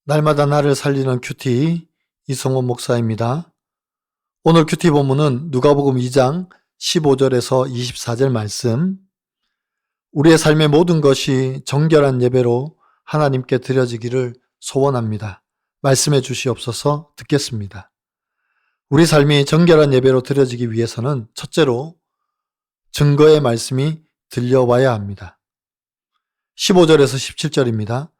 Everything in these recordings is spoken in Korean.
날마다 나를 살리는 큐티 이성원 목사입니다. 오늘 큐티 본문은 누가복음 2장 15절에서 24절 말씀. 우리의 삶의 모든 것이 정결한 예배로 하나님께 드려지기를 소원합니다. 말씀해 주시옵소서. 듣겠습니다. 우리 삶이 정결한 예배로 드려지기 위해서는 첫째로 증거의 말씀이 들려와야 합니다. 15절에서 17절입니다.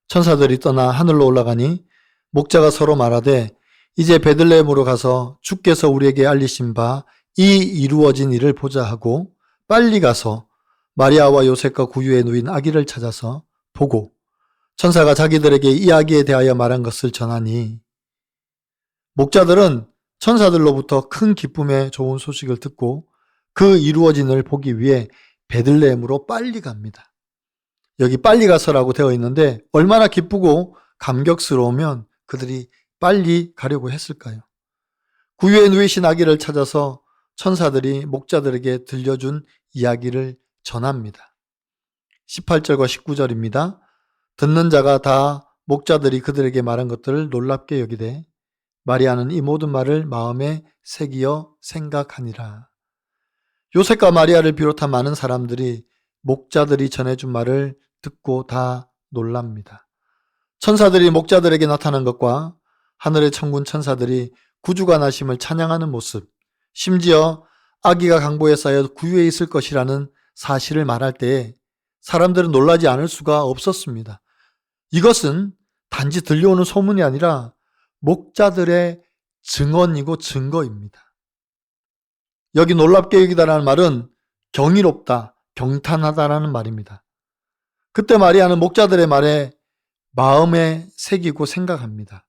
천사들이 떠나 하늘로 올라가니 목자가 서로 말하되 이제 베들레헴으로 가서 주께서 우리에게 알리신 바 이 이루어진 일을 보자 하고 빨리 가서 마리아와 요셉과 구유에 누인 아기를 찾아서 보고 천사가 자기들에게 이 아기에 대하여 말한 것을 전하니 목자들은 천사들로부터 큰 기쁨의 좋은 소식을 듣고 그 이루어진 일을 보기 위해 베들레헴으로 빨리 갑니다. 여기 빨리 가서라고 되어 있는데 얼마나 기쁘고 감격스러우면 그들이 빨리 가려고 했을까요? 구유에 누이신 아기를 찾아서 천사들이 목자들에게 들려준 이야기를 전합니다. 18절과 19절입니다. 듣는 자가 다 목자들이 그들에게 말한 것들을 놀랍게 여기되 마리아는 이 모든 말을 마음에 새기어 생각하니라. 요셉과 마리아를 비롯한 많은 사람들이 목자들이 전해준 말을 듣고 다 놀랍니다. 천사들이 목자들에게 나타난 것과 하늘의 천군 천사들이 구주가 나심을 찬양하는 모습, 심지어 아기가 강보에 쌓여 구유에 있을 것이라는 사실을 말할 때 사람들은 놀라지 않을 수가 없었습니다. 이것은 단지 들려오는 소문이 아니라 목자들의 증언이고 증거입니다. 여기 놀랍게 여기다라는 말은 경이롭다, 경탄하다라는 말입니다. 그때 마리아는 목자들의 말에 마음에 새기고 생각합니다.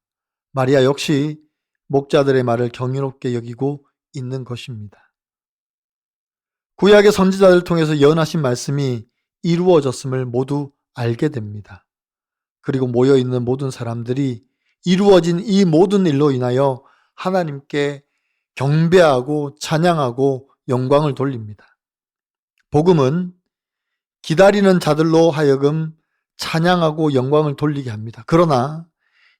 마리아 역시 목자들의 말을 경이롭게 여기고 있는 것입니다. 구약의 선지자들을 통해서 예언하신 말씀이 이루어졌음을 모두 알게 됩니다. 그리고 모여있는 모든 사람들이 이루어진 이 모든 일로 인하여 하나님께 경배하고 찬양하고 영광을 돌립니다. 복음은 기다리는 자들로 하여금 찬양하고 영광을 돌리게 합니다. 그러나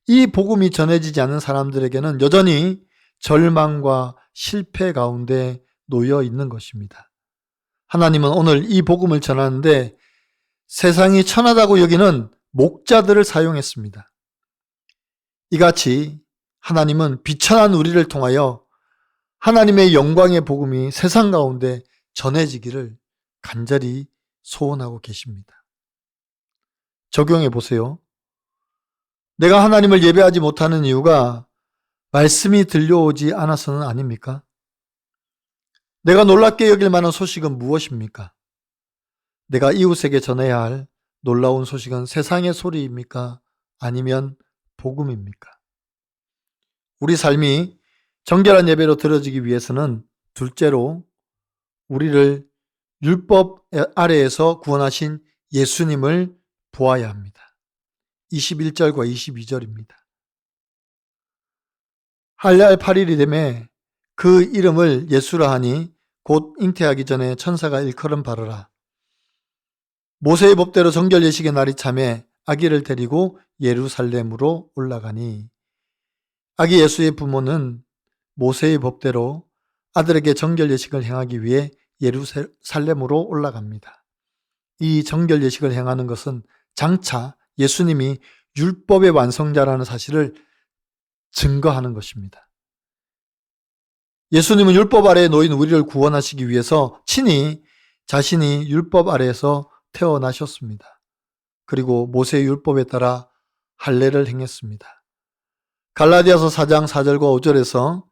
이 복음이 전해지지 않는 사람들에게는 여전히 절망과 실패 가운데 놓여 있는 것입니다. 하나님은 오늘 이 복음을 전하는데 세상이 천하다고 여기는 목자들을 사용했습니다. 이같이 하나님은 비천한 우리를 통하여 하나님의 영광의 복음이 세상 가운데 전해지기를 간절히 소원하고 계십니다. 적용해 보세요. 내가 하나님을 예배하지 못하는 이유가 말씀이 들려오지 않아서는 아닙니까? 내가 놀랍게 여길 만한 소식은 무엇입니까? 내가 이웃에게 전해야 할 놀라운 소식은 세상의 소리입니까? 아니면 복음입니까? 우리 삶이 정결한 예배로 드려지기 위해서는 둘째로 우리를 율법 아래에서 구원하신 예수님을 보아야 합니다. 21절과 22절입니다. 할례 8일이 되매 그 이름을 예수라 하니 곧 잉태하기 전에 천사가 일컬음 바르라. 모세의 법대로 정결 예식의 날이 참에 아기를 데리고 예루살렘으로 올라가니 아기 예수의 부모는 모세의 법대로 아들에게 정결 예식을 행하기 위해 예루살렘으로 올라갑니다. 이 정결 예식을 행하는 것은 장차 예수님이 율법의 완성자라는 사실을 증거하는 것입니다. 예수님은 율법 아래에 놓인 우리를 구원하시기 위해서 친히 자신이 율법 아래에서 태어나셨습니다. 그리고 모세의 율법에 따라 할례를 행했습니다. 갈라디아서 4장 4절과 5절에서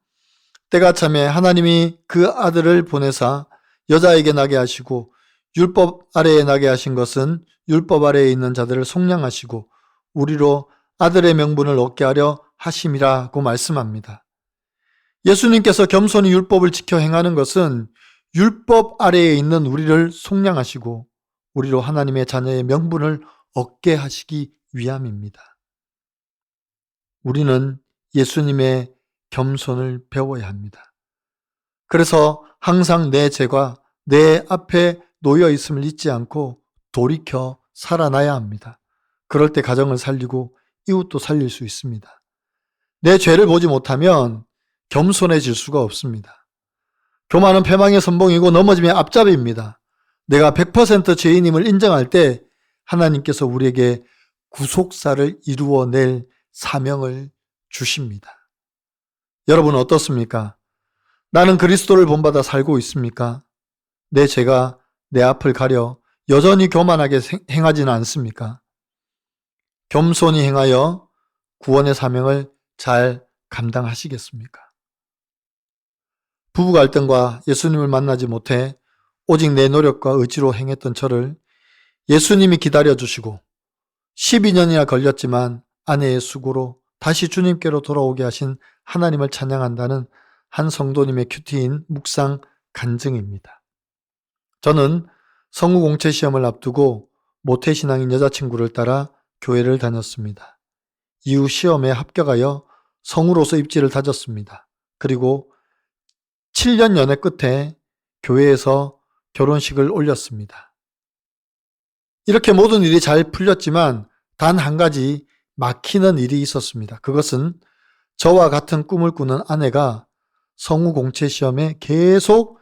때가 참에 하나님이 그 아들을 보내사 여자에게 나게 하시고 율법 아래에 나게 하신 것은 율법 아래에 있는 자들을 속량하시고 우리로 아들의 명분을 얻게 하려 하심이라고 말씀합니다. 예수님께서 겸손히 율법을 지켜 행하는 것은 율법 아래에 있는 우리를 속량하시고 우리로 하나님의 자녀의 명분을 얻게 하시기 위함입니다. 우리는 예수님의 겸손을 배워야 합니다. 그래서 항상 내 죄가 내 앞에 놓여 있음을 잊지 않고 돌이켜 살아나야 합니다. 그럴 때 가정을 살리고 이웃도 살릴 수 있습니다. 내 죄를 보지 못하면 겸손해질 수가 없습니다. 교만은 패망의 선봉이고 넘어지면 앞잡이입니다. 내가 100% 죄인임을 인정할 때 하나님께서 우리에게 구속사를 이루어낼 사명을 주십니다. 여러분은 어떻습니까? 나는 그리스도를 본받아 살고 있습니까? 내 죄가 내 앞을 가려 여전히 교만하게 행하지는 않습니까? 겸손히 행하여 구원의 사명을 잘 감당하시겠습니까? 부부 갈등과 예수님을 만나지 못해 오직 내 노력과 의지로 행했던 저를 예수님이 기다려주시고 12년이나 걸렸지만 아내의 수고로 다시 주님께로 돌아오게 하신 하나님을 찬양한다는 한 성도님의 큐티인 묵상 간증입니다. 저는 성우 공채 시험을 앞두고 모태신앙인 여자친구를 따라 교회를 다녔습니다. 이후 시험에 합격하여 성우로서 입지를 다졌습니다. 그리고 7년 연애 끝에 교회에서 결혼식을 올렸습니다. 이렇게 모든 일이 잘 풀렸지만 단 한 가지 막히는 일이 있었습니다. 그것은 저와 같은 꿈을 꾸는 아내가 성우 공채 시험에 계속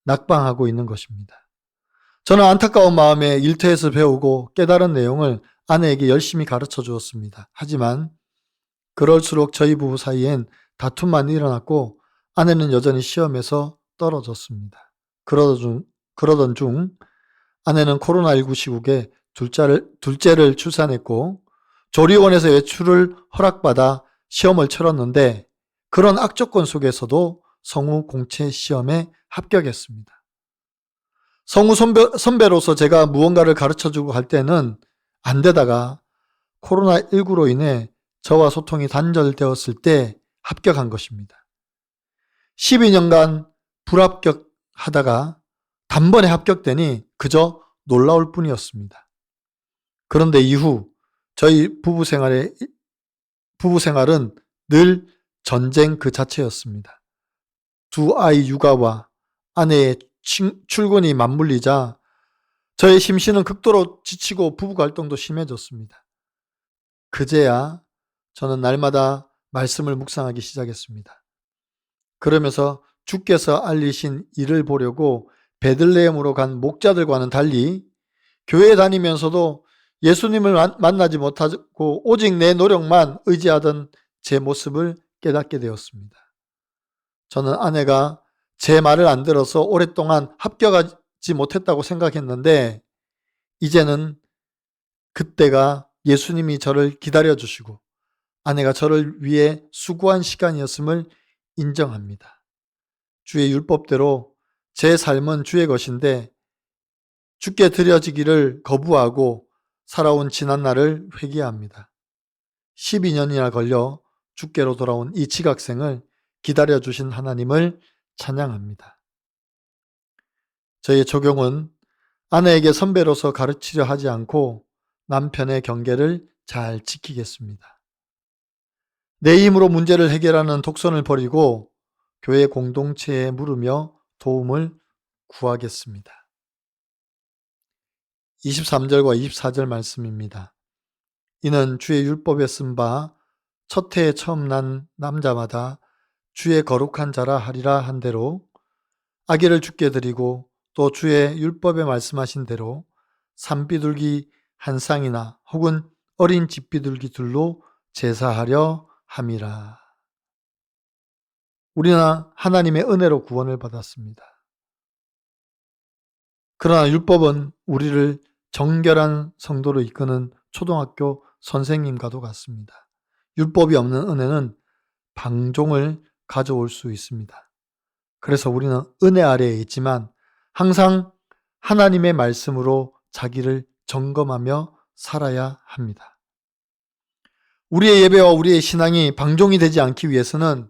낙방하고 있는 것입니다. 저는 안타까운 마음에 일터에서 배우고 깨달은 내용을 아내에게 열심히 가르쳐 주었습니다. 하지만 그럴수록 저희 부부 사이엔 다툼만 일어났고 아내는 여전히 시험에서 떨어졌습니다. 그러던 중 아내는 코로나19 시국에 둘째를 출산했고 조리원에서 외출을 허락받아 시험을 치렀는데 그런 악조건 속에서도 성우 공채 시험에 합격했습니다. 성우 선배로서 제가 무언가를 가르쳐주고 할 때는 안 되다가 코로나19로 인해 저와 소통이 단절되었을 때 합격한 것입니다. 12년간 불합격하다가 단번에 합격되니 그저 놀라울 뿐이었습니다. 그런데 이후 저희 부부 생활은 늘 전쟁 그 자체였습니다. 두 아이 육아와 아내의 출근이 맞물리자 저의 심신은 극도로 지치고 부부 갈등도 심해졌습니다. 그제야 저는 날마다 말씀을 묵상하기 시작했습니다. 그러면서 주께서 알리신 일을 보려고 베들레헴으로 간 목자들과는 달리 교회에 다니면서도 예수님을 만나지 못하고 오직 내 노력만 의지하던 제 모습을 깨닫게 되었습니다. 저는 아내가 제 말을 안 들어서 오랫동안 합격하지 못했다고 생각했는데 이제는 그때가 예수님이 저를 기다려주시고 아내가 저를 위해 수고한 시간이었음을 인정합니다. 주의 율법대로 제 삶은 주의 것인데 주께 드려지기를 거부하고 살아온 지난날을 회개합니다. 12년이나 걸려 주께로 돌아온 이 지각생을 기다려주신 하나님을 찬양합니다. 저의 적용은 아내에게 선배로서 가르치려 하지 않고 남편의 경계를 잘 지키겠습니다. 내 힘으로 문제를 해결하는 독선을 버리고 교회 공동체에 물으며 도움을 구하겠습니다. 23절과 24절 말씀입니다. 이는 주의 율법에 쓴 바 첫 해에 처음 난 남자마다 주의 거룩한 자라 하리라 한 대로 아기를 주께 드리고 또 주의 율법에 말씀하신 대로 산비둘기 한 쌍이나 혹은 어린 집비둘기 둘로 제사하려 함이라. 우리는 하나님의 은혜로 구원을 받았습니다. 그러나 율법은 우리를 정결한 성도로 이끄는 초등학교 선생님과도 같습니다. 율법이 없는 은혜는 방종을 가져올 수 있습니다. 그래서 우리는 은혜 아래에 있지만 항상 하나님의 말씀으로 자기를 점검하며 살아야 합니다. 우리의 예배와 우리의 신앙이 방종이 되지 않기 위해서는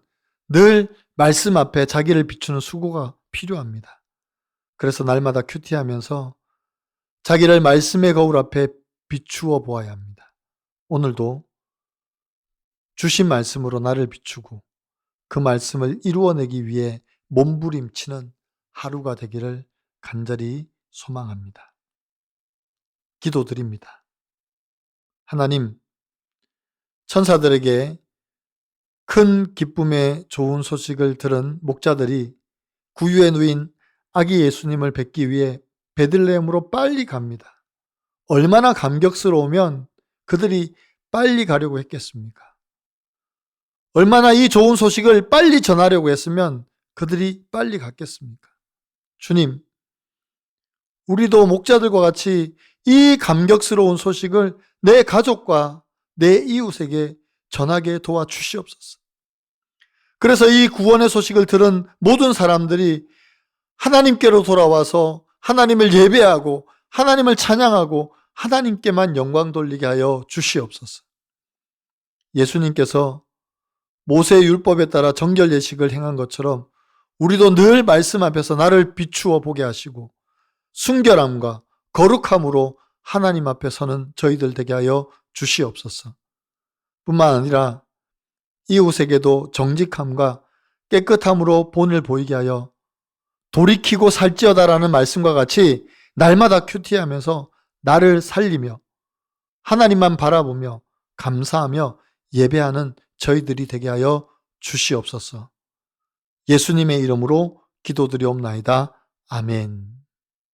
늘 말씀 앞에 자기를 비추는 수고가 필요합니다. 그래서 날마다 큐티하면서 자기를 말씀의 거울 앞에 비추어 보아야 합니다. 오늘도 주신 말씀으로 나를 비추고 그 말씀을 이루어내기 위해 몸부림치는 하루가 되기를 간절히 소망합니다. 기도드립니다. 하나님, 천사들에게 큰 기쁨의 좋은 소식을 들은 목자들이 구유에 누인 아기 예수님을 뵙기 위해 베들레헴으로 빨리 갑니다. 얼마나 감격스러우면 그들이 빨리 가려고 했겠습니까? 얼마나 이 좋은 소식을 빨리 전하려고 했으면 그들이 빨리 갔겠습니까? 주님, 우리도 목자들과 같이 이 감격스러운 소식을 내 가족과 내 이웃에게 전하게 도와주시옵소서. 그래서 이 구원의 소식을 들은 모든 사람들이 하나님께로 돌아와서 하나님을 예배하고 하나님을 찬양하고 하나님께만 영광 돌리게 하여 주시옵소서. 예수님께서 모세의 율법에 따라 정결 예식을 행한 것처럼 우리도 늘 말씀 앞에서 나를 비추어 보게 하시고 순결함과 거룩함으로 하나님 앞에 서는 저희들 되게 하여 주시옵소서. 뿐만 아니라 이웃에게도 정직함과 깨끗함으로 본을 보이게 하여 돌이키고 살찌어다라는 말씀과 같이 날마다 큐티하면서 나를 살리며 하나님만 바라보며 감사하며 예배하는 저희들이 되게 하여 주시옵소서. 예수님의 이름으로 기도드리옵나이다. 아멘.